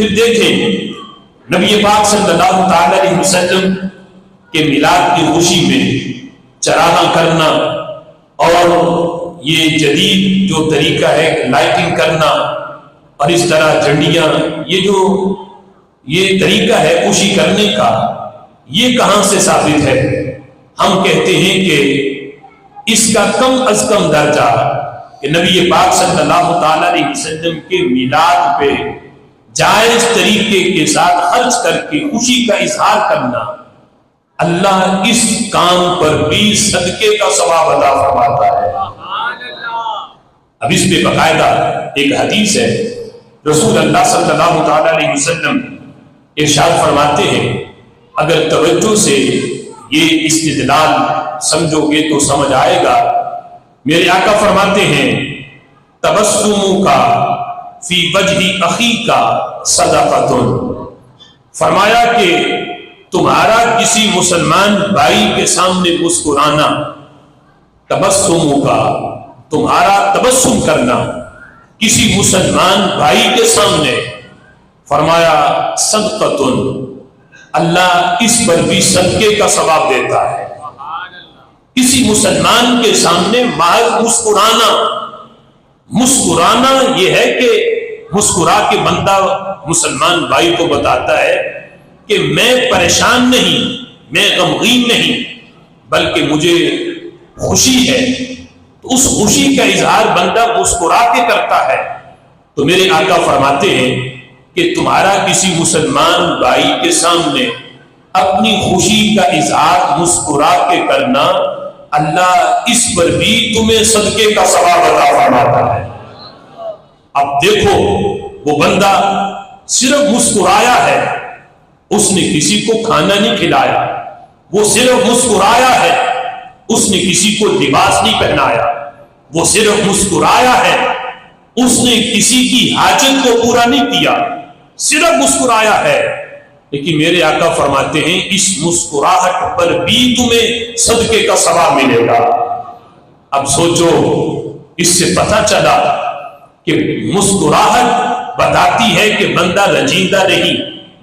پھر دیکھیں نبی پاک صلی اللہ تعالی علیہ وسلم کے میلاد کی خوشی میں چراغاں کرنا اور یہ جدید جو طریقہ ہے لائٹنگ کرنا اور اس طرح جھنڈیاں، یہ طریقہ ہے خوشی کرنے کا، یہ کہاں سے ثابت ہے؟ ہم کہتے ہیں کہ اس کا کم از کم درجہ کہ نبی پاک صلی اللہ تعالی علیہ وسلم کے میلاد پہ جائز طریقے کے ساتھ خرچ کر کے خوشی کا اظہار کرنا، اللہ اس کام پر بھی صدقے کا ثواب عطا فرماتا ہے۔ اب اس پہ باقاعدہ ایک حدیث ہے، رسول اللہ صلی اللہ تعالی علیہ وسلم ارشاد فرماتے ہیں، اگر توجہ سے یہ استدلال سمجھو گے تو سمجھ آئے گا۔ میرے آقا فرماتے ہیں تبسم کا فی وجہ اخی کا صدقۃ، فرمایا کہ تمہارا کسی مسلمان بھائی کے سامنے مسکرانا، تبسم کا تمہارا تبسم کرنا کسی مسلمان بھائی کے سامنے، فرمایا صدقۃ، اللہ اس پر بھی صدقے کا ثواب دیتا ہے۔ کسی مسلمان کے سامنے محض مسکرانا یہ ہے کہ مسکرا کے بندہ مسلمان بھائی کو بتاتا ہے کہ میں پریشان نہیں، میں غمگین نہیں، بلکہ مجھے خوشی ہے، تو اس خوشی کا اظہار بندہ مسکرا کے کرتا ہے۔ تو میرے آقا فرماتے ہیں کہ تمہارا کسی مسلمان بھائی کے سامنے اپنی خوشی کا اظہار مسکرا کے کرنا، اللہ اس پر بھی تمہیں صدقے کا ثواب عطا فرماتا ہے۔ اب دیکھو وہ بندہ صرف مسکرایا ہے، اس نے کسی کو کھانا نہیں کھلایا، وہ صرف مسکرایا ہے، اس نے کسی کو لباس نہیں پہنایا، وہ صرف مسکرایا ہے، اس نے کسی کی حاجت کو پورا نہیں کیا، صرف مسکرایا ہے، لیکن میرے آقا فرماتے ہیں اس مسکراہٹ پر بھی تمہیں صدقے کا ثواب ملے گا۔ اب سوچو، اس سے پتہ چلا کہ مسکراہٹ بتاتی ہے کہ بندہ رنجیدہ نہیں،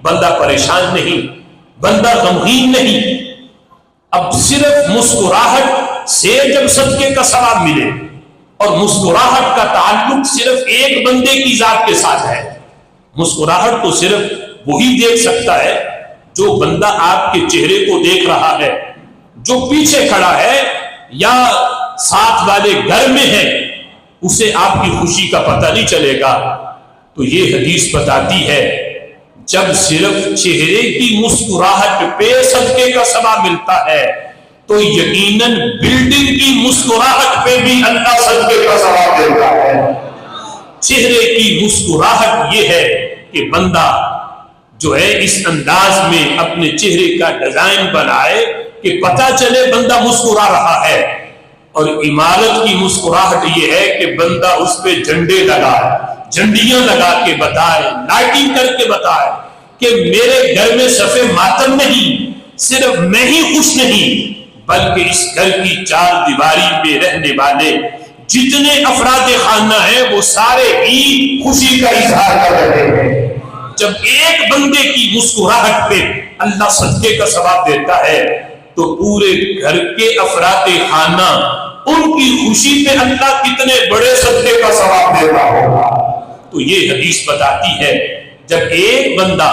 بندہ پریشان نہیں، بندہ غمگین نہیں۔ اب صرف مسکراہٹ سے جب صدقے کا ثواب ملے، اور مسکراہٹ کا تعلق صرف ایک بندے کی ذات کے ساتھ ہے، مسکراہٹ تو صرف وہی دیکھ سکتا ہے جو بندہ آپ کے چہرے کو دیکھ رہا ہے، جو پیچھے کھڑا ہے یا ساتھ والے گھر میں ہے، اسے آپ کی خوشی کا پتہ نہیں چلے گا۔ تو یہ حدیث بتاتی ہے جب صرف چہرے کی مسکراہٹ پہ صدقے کا ثواب ملتا ہے تو یقیناً بلڈنگ کی مسکراہٹ پہ بھی اللہ صدقے کا ثواب دیتا ہے۔ چہرے کی مسکراہٹ یہ ہے کہ بندہ جو ہے اس انداز میں اپنے چہرے کا ڈیزائن بنائے کہ پتہ چلے بندہ مسکرا رہا ہے، اور عمارت کی مسکراہٹ یہ ہے کہ بندہ اس پہ جھنڈے لگائے، جھنڈیاں لگا کے بتائے، لائٹنگ کر کے بتائے کہ میرے گھر میں صفے ماتم نہیں، صرف میں ہی خوش نہیں، بلکہ اس گھر کی چار دیواری میں رہنے والے جتنے افراد خانہ ہیں وہ سارے ہی خوشی کا اظہار کر رہے ہیں۔ جب ایک بندے کی مسکراہٹ پہ اللہ صدقے کا ثواب دیتا ہے تو پورے گھر کے افراد خانہ ان کی خوشی پہ اللہ کتنے بڑے صدقے کا ثواب دیتا ہوگا۔ تو یہ حدیث بتاتی ہے جب ایک بندہ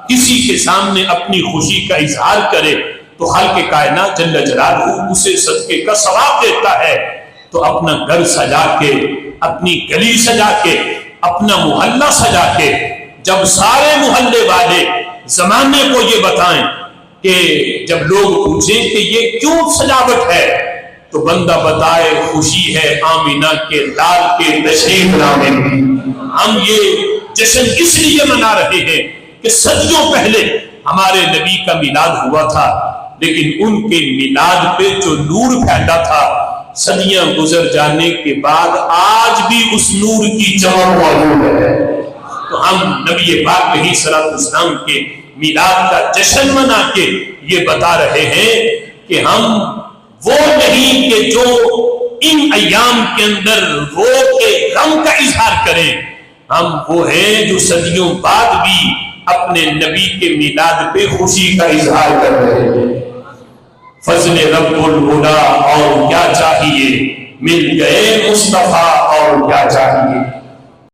کسی کے سامنے اپنی خوشی کا اظہار کرے تو خالق کائنات جل جلالہ اسے صدقے کا ثواب دیتا ہے۔ تو اپنا گھر سجا کے، اپنی گلی سجا کے، اپنا محلہ سجا کے جب سارے محلے والے زمانے کو یہ بتائیں کہ جب لوگ پوچھیں کہ یہ کیوں سجاوٹ ہے تو بندہ بتائے خوشی ہے آمینہ کے لال کے تشریف لانے میں۔ ہم یہ جشن اس لیے منا رہے ہیں کہ صدیوں پہلے ہمارے نبی کا میلاد ہوا تھا، لیکن ان کے میلاد پہ جو نور پھیلا تھا صدیاں گزر جانے کے بعد آج بھی اس نور کی چمک موجود ہے۔ تو ہم نبی پاک علیہ الصلوۃ والسلام کے میلاد کا جشن منا کے یہ بتا رہے ہیں کہ ہم وہ نہیں کہ جو ان ایام کے اندر رو کے غم کا اظہار کریں، ہم وہ ہیں جو صدیوں بعد بھی اپنے نبی کے میلاد پہ خوشی کا اظہار کر رہے ہیں۔ فضل رب الہدا اور کیا چاہیے، مل گئے مصطفیٰ اور کیا چاہیے۔